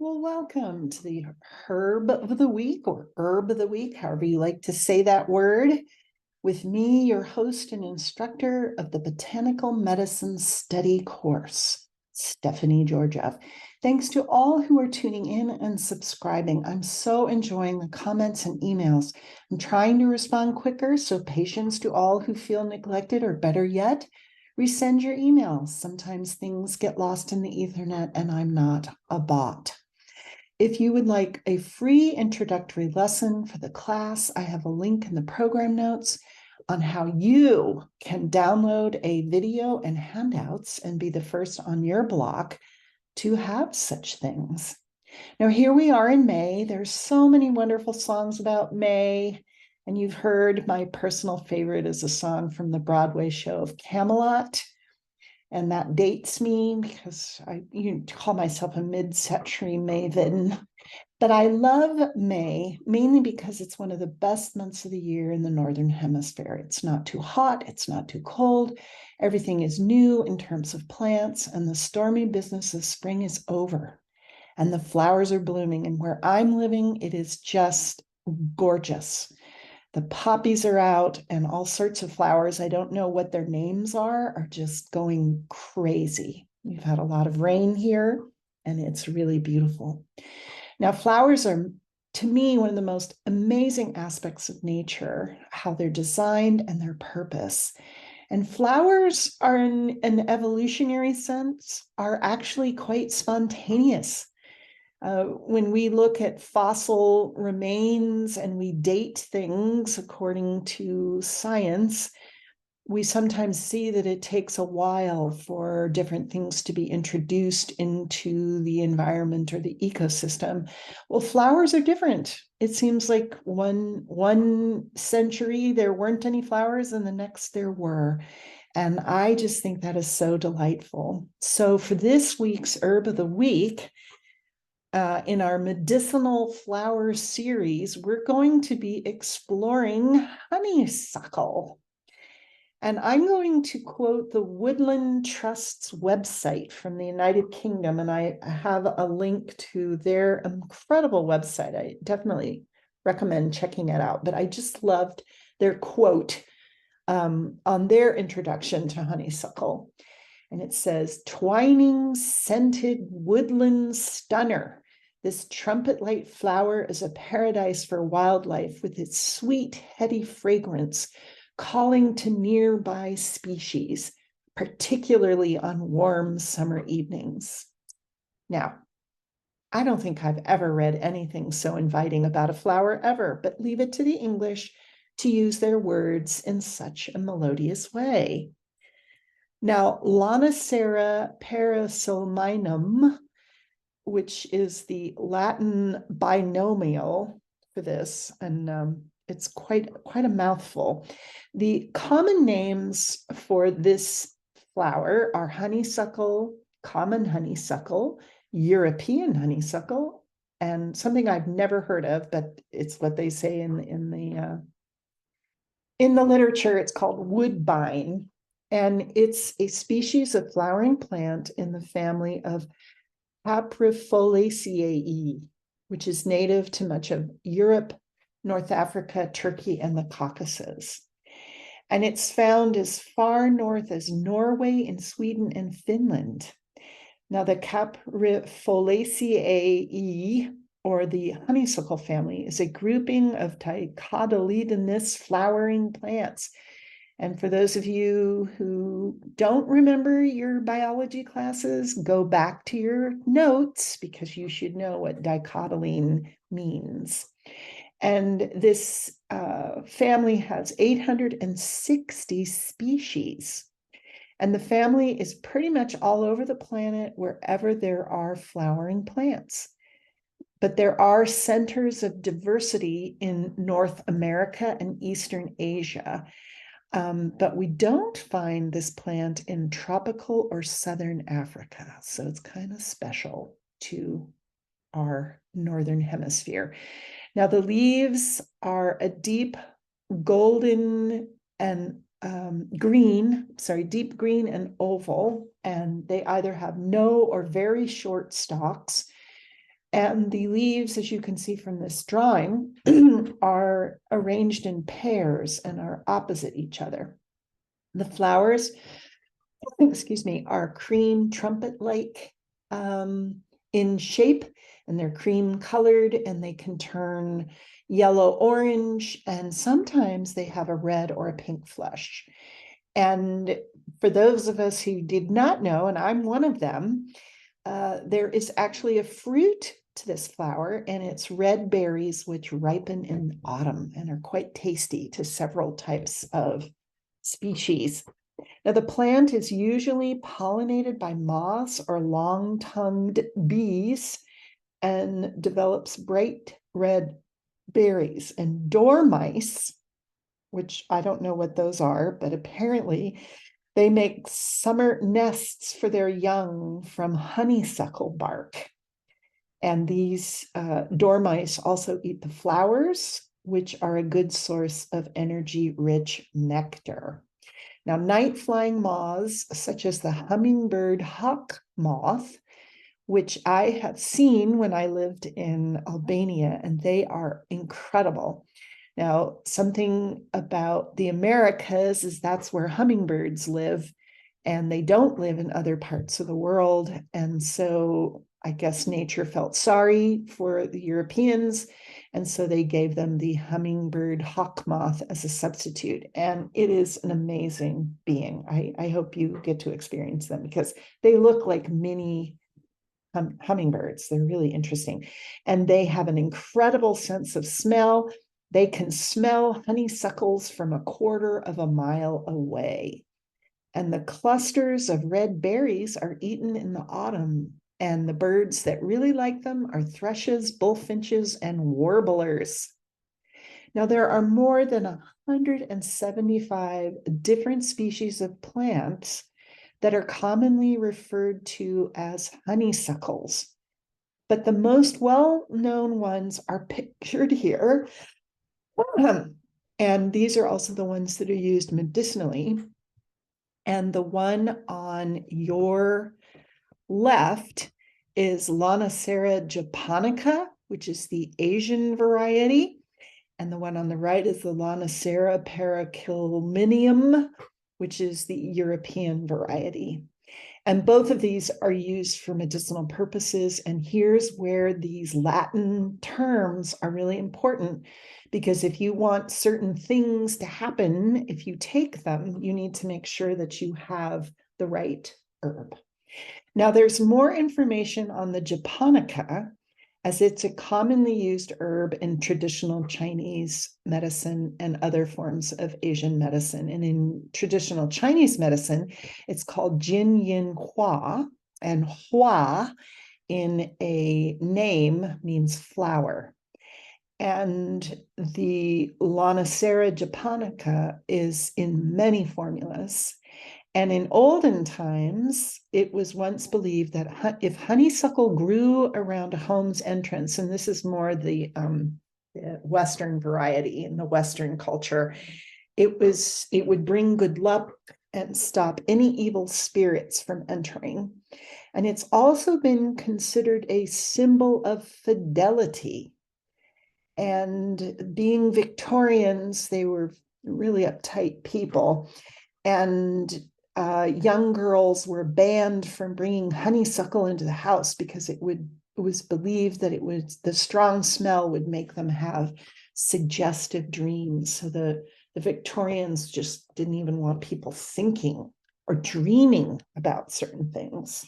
Well, welcome to the Herb of the Week or Herb of the Week, however you like to say that word, with me, your host and instructor of the Botanical Medicine Study course, Stephanie Georgiev. Thanks to all who are tuning in and subscribing. I'm so enjoying the comments and emails. I'm trying to respond quicker, so patience to all who feel neglected, or better yet, resend your emails. Sometimes things get lost in the Ethernet, and I'm not a bot. If you would like a free introductory lesson for the class, I have a link in the program notes on how you can download a video and handouts and be the first on your block to have such things. Now, here we are in May. There's so many wonderful songs about May, and you've heard my personal favorite is a song from the Broadway show of Camelot. And that dates me because I call myself a mid-century maven. But I love May, mainly because it's one of the best months of the year in the Northern Hemisphere. It's not too hot, it's not too cold. Everything is new in terms of plants, and the stormy business of spring is over. And the flowers are blooming. And where I'm living, it is just gorgeous. The poppies are out and all sorts of flowers. I don't know what their names are just going crazy. We've had a lot of rain here, and it's really beautiful. Now, flowers are, to me, one of the most amazing aspects of nature, how they're designed and their purpose. And flowers are, in an evolutionary sense, are actually quite spontaneous. When we look at fossil remains and we date things according to science, we sometimes see that it takes a while for different things to be introduced into the environment or the ecosystem. Well, flowers are different. It seems like one century there weren't any flowers, and the next there were. And I just think that is so delightful. So for this week's Herb of the Week, in our medicinal flower series, we're going to be exploring honeysuckle. And I'm going to quote the Woodland Trusts website from the United Kingdom, and I have a link to their incredible website. I definitely recommend checking it out, but I just loved their quote on their introduction to honeysuckle. And it says, "Twining scented woodland stunner. This trumpet-light flower is a paradise for wildlife with its sweet, heady fragrance, calling to nearby species, particularly on warm summer evenings." Now, I don't think I've ever read anything so inviting about a flower ever, but leave it to the English to use their words in such a melodious way. Now, Lonicera parasolminum, which is the Latin binomial for this, and it's quite a mouthful. The common names for this flower are honeysuckle, common honeysuckle, European honeysuckle, and something I've never heard of, but it's what they say in the literature. It's called woodbine, and it's a species of flowering plant in the family of Caprifolaceae, which is native to much of Europe, North Africa, Turkey, and the Caucasus. And it's found as far north as Norway and Sweden and Finland. Now, the Caprifolaceae, or the honeysuckle family, is a grouping of dicotyledonous flowering plants. And for those of you who don't remember your biology classes, go back to your notes because you should know what dicotyledon means. And this family has 860 species. And the family is pretty much all over the planet wherever there are flowering plants. But there are centers of diversity in North America and Eastern Asia. But we don't find this plant in tropical or southern Africa. So it's kind of special to our northern hemisphere. Now, the leaves are a deep golden and deep green and oval, and they either have no or very short stalks. And the leaves, as you can see from this drawing, are arranged in pairs and are opposite each other. The flowers, excuse me, are cream trumpet-like in shape, and they're cream colored, and they can turn yellow, orange, and sometimes they have a red or a pink flush. And for those of us who did not know, and I'm one of them, there is actually a fruit to this flower, and it's red berries which ripen in autumn and are quite tasty to several types of species. Now, the plant is usually pollinated by moths or long-tongued bees and develops bright red berries. And dormice, which I don't know what those are, but apparently they make summer nests for their young from honeysuckle bark. And these dormice also eat the flowers, which are a good source of energy-rich nectar. Now, night-flying moths, such as the hummingbird hawk moth, which I have seen when I lived in Albania, and they are incredible. Now, something about the Americas is that's where hummingbirds live, and they don't live in other parts of the world. And so I guess nature felt sorry for the Europeans, and so they gave them the hummingbird hawk moth as a substitute. And it is an amazing being. I hope you get to experience them because they look like mini hummingbirds. They're really interesting. And they have an incredible sense of smell. They can smell honeysuckles from a quarter of a mile away. And the clusters of red berries are eaten in the autumn. And the birds that really like them are thrushes, bullfinches, and warblers. Now, there are more than 175 different species of plants that are commonly referred to as honeysuckles. But the most well-known ones are pictured here. And these are also the ones that are used medicinally. And the one on your left is Lonicera japonica, which is the Asian variety. And the one on the right is the Lonicera paracilminium, which is the European variety. And both of these are used for medicinal purposes. And here's where these Latin terms are really important, because if you want certain things to happen, if you take them, you need to make sure that you have the right herb. Now, there's more information on the japonica, as it's a commonly used herb in traditional Chinese medicine and other forms of Asian medicine. And in traditional Chinese medicine, it's called Jin Yin Hua, and Hua in a name means flower. And the Lonicera japonica is in many formulas. And in olden times, it was once believed that if honeysuckle grew around a home's entrance, and this is more the Western variety in the Western culture, it would bring good luck and stop any evil spirits from entering. And it's also been considered a symbol of fidelity. And being Victorians, they were really uptight people. And young girls were banned from bringing honeysuckle into the house because it was believed that the strong smell would make them have suggestive dreams. So the Victorians just didn't even want people thinking or dreaming about certain things.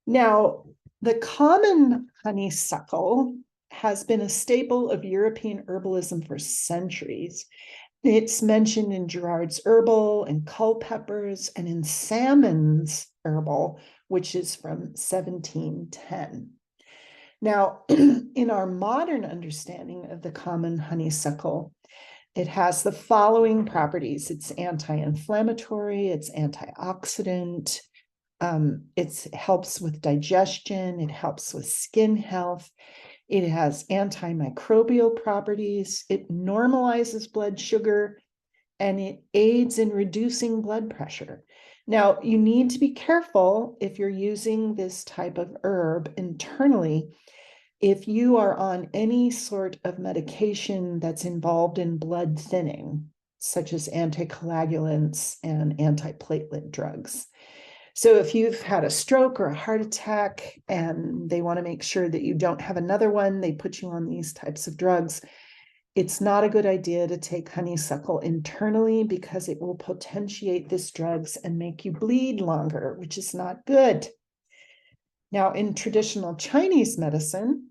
Now, the common honeysuckle has been a staple of European herbalism for centuries. It's mentioned in Gerard's Herbal and Culpeper's and in Salmon's Herbal, which is from 1710. Now, in our modern understanding of the common honeysuckle, it has the following properties. It's anti-inflammatory, it's antioxidant, it helps with digestion, it helps with skin health. It has antimicrobial properties, it normalizes blood sugar, and it aids in reducing blood pressure. Now, you need to be careful if you're using this type of herb internally. If you are on any sort of medication that's involved in blood thinning, such as anticoagulants and antiplatelet drugs. So if you've had a stroke or a heart attack and they want to make sure that you don't have another one, they put you on these types of drugs. It's not a good idea to take honeysuckle internally because it will potentiate these drugs and make you bleed longer, which is not good. Now, in traditional Chinese medicine,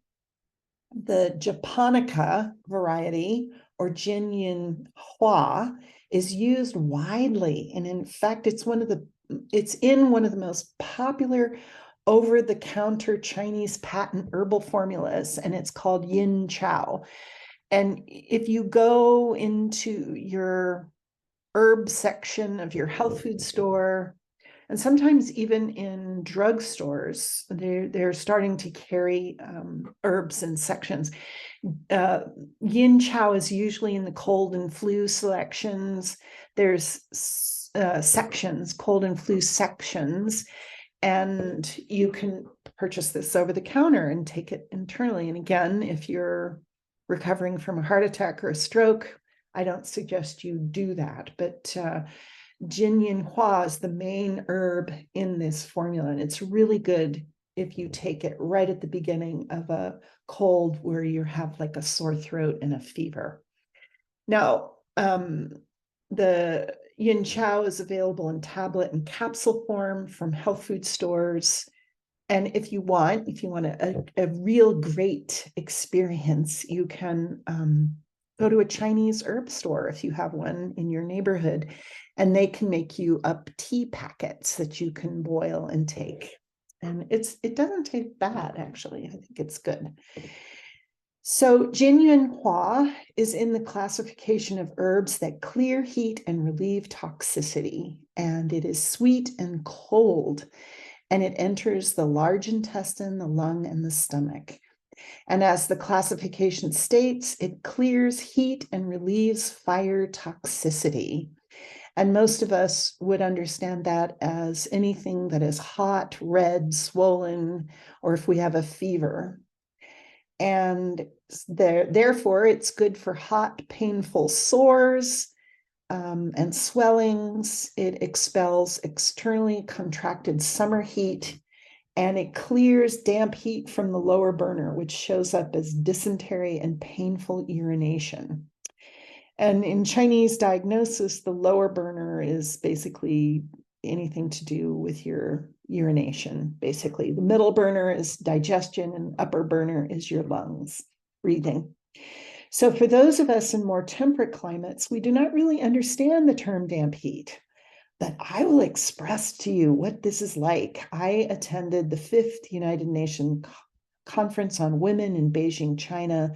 the Japonica variety or Jinyin Hua is used widely. And in fact, it's in one of the most popular over-the-counter Chinese patent herbal formulas, and it's called Yin Chow. And if you go into your herb section of your health food store, and sometimes even in drugstores, they're starting to carry herbs in sections. Yin Chow is usually in the cold and flu selections. There's sections, cold and flu sections, and you can purchase this over the counter and take it internally. And again, if you're recovering from a heart attack or a stroke, I don't suggest you do that. But Jinyin Hua is the main herb in this formula, and it's really good if you take it right at the beginning of a cold where you have like a sore throat and a fever. Now, the Yin Chow is available in tablet and capsule form from health food stores. And if you want a real great experience, you can go to a Chinese herb store if you have one in your neighborhood, and they can make you up tea packets that you can boil and take. And it doesn't taste bad, actually. I think it's good. So Jinyin Hua is in the classification of herbs that clear heat and relieve toxicity, and it is sweet and cold. And it enters the large intestine, the lung, and the stomach. And as the classification states, it clears heat and relieves fire toxicity. And most of us would understand that as anything that is hot, red, swollen, or if we have a fever. And therefore, it's good for hot, painful sores, and swellings. It expels externally contracted summer heat, and it clears damp heat from the lower burner, which shows up as dysentery and painful urination. And in Chinese diagnosis, the lower burner is basically anything to do with your urination. Basically, the middle burner is digestion, and upper burner is your lungs, breathing. So for those of us in more temperate climates, we do not really understand the term damp heat, but I will express to you what this is like. I attended the 5th United Nations Conference on Women in Beijing, China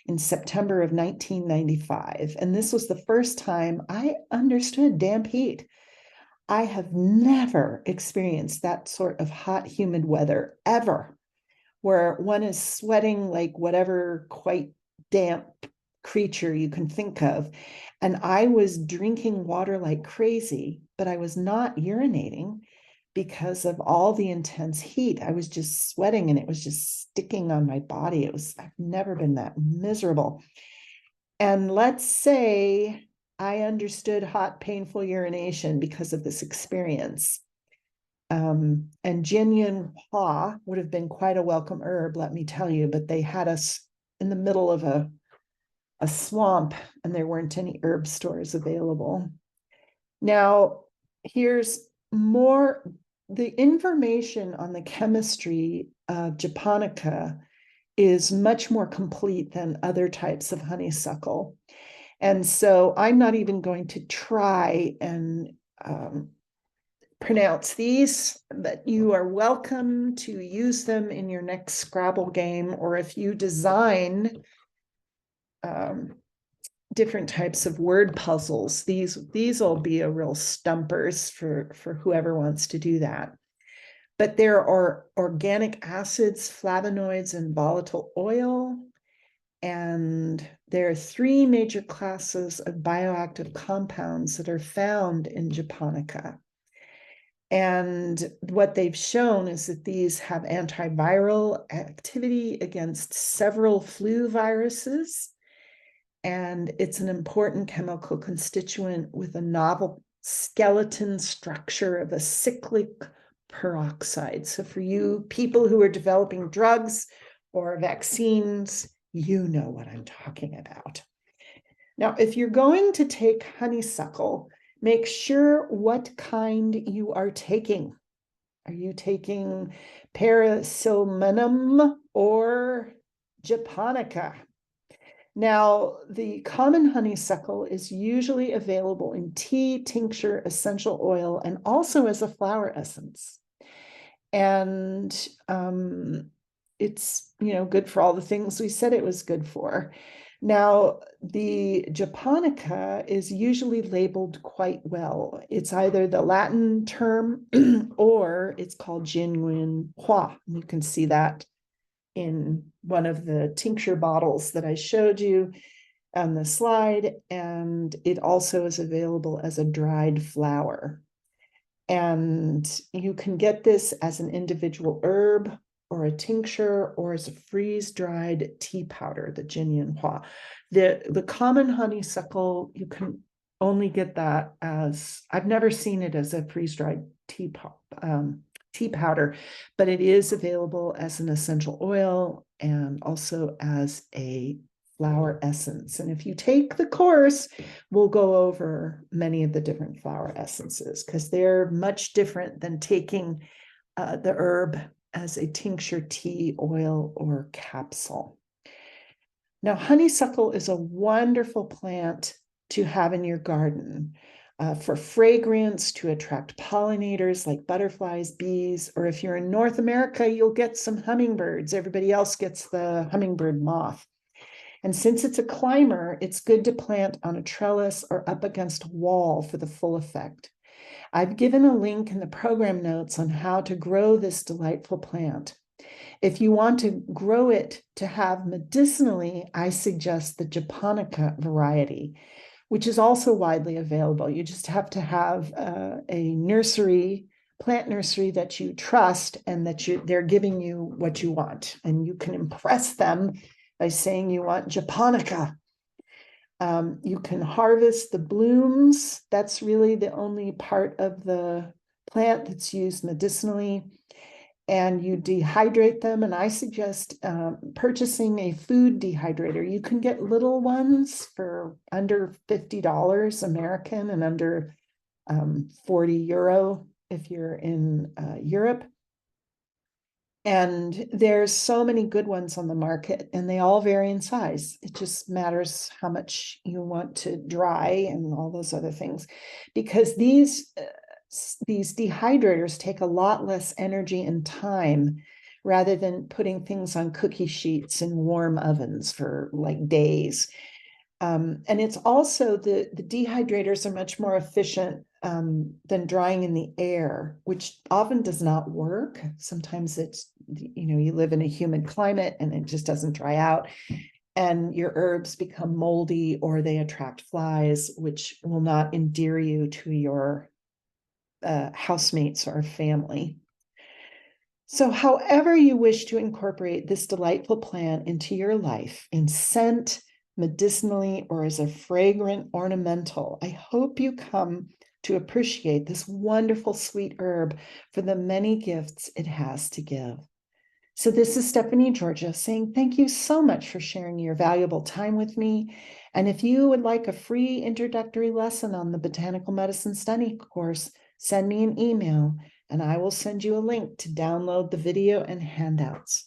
in September of 1995. And this was the first time I understood damp heat. I have never experienced that sort of hot, humid weather ever, where one is sweating like whatever quite damp creature you can think of. And I was drinking water like crazy, but I was not urinating because of all the intense heat. I was just sweating and it was just sticking on my body. I've never been that miserable. And let's say I understood hot, painful urination because of this experience. And Jinyin Hua would have been quite a welcome herb, let me tell you, but they had us in the middle of a swamp and there weren't any herb stores available. Now, here's more. The information on the chemistry of Japonica is much more complete than other types of honeysuckle. And so I'm not even going to try and pronounce these, but you are welcome to use them in your next Scrabble game, or if you design different types of word puzzles, these will be a real stumpers for whoever wants to do that. But there are organic acids, flavonoids, and volatile oil. And there are 3 major classes of bioactive compounds that are found in Japonica. And what they've shown is that these have antiviral activity against several flu viruses. And it's an important chemical constituent with a novel skeleton structure of a cyclic peroxide. So for you people who are developing drugs or vaccines, you know what I'm talking about. Now, if you're going to take honeysuckle, make sure what kind you are taking. Are you taking Parasilmonum or Japonica? Now, the common honeysuckle is usually available in tea, tincture, essential oil, and also as a flower essence. And it's, good for all the things we said it was good for. Now, the Japonica is usually labeled quite well. It's either the Latin term or it's called genuine Hua. You can see that in one of the tincture bottles that I showed you on the slide, and it also is available as a dried flower. And you can get this as an individual herb or a tincture or as a freeze-dried tea powder, the genuine Hua. The common honeysuckle, you can only get that as, I've never seen it as a freeze-dried tea powder, but it is available as an essential oil and also as a flower essence. And if you take the course, we'll go over many of the different flower essences because they're much different than taking the herb as a tincture, tea, oil, or capsule. Now, honeysuckle is a wonderful plant to have in your garden. For fragrance, to attract pollinators like butterflies, bees, or if you're in North America, you'll get some hummingbirds. Everybody else gets the hummingbird moth. And since it's a climber, it's good to plant on a trellis or up against a wall for the full effect. I've given a link in the program notes on how to grow this delightful plant. If you want to grow it to have medicinally, I suggest the Japonica variety, which is also widely available. You just have to have a nursery, plant nursery that you trust and that they're giving you what you want. And you can impress them by saying you want Japonica. You can harvest the blooms. That's really the only part of the plant that's used medicinally. And you dehydrate them. And I suggest purchasing a food dehydrator. You can get little ones for under $50 American and under 40 euro if you're in Europe. And there's so many good ones on the market and they all vary in size. It just matters how much you want to dry and all those other things, because these dehydrators take a lot less energy and time rather than putting things on cookie sheets in warm ovens for like days. And it's also the dehydrators are much more efficient than drying in the air, which often does not work. Sometimes it's, you live in a humid climate and it just doesn't dry out. And your herbs become moldy or they attract flies, which will not endear you to your housemates or family. So however you wish to incorporate this delightful plant into your life, in scent, medicinally, or as a fragrant ornamental, I hope you come to appreciate this wonderful sweet herb for the many gifts it has to give. So this is Stephanie Georgia saying thank you so much for sharing your valuable time with me. And if you would like a free introductory lesson on the Botanical Medicine Study course, send me an email and I will send you a link to download the video and handouts.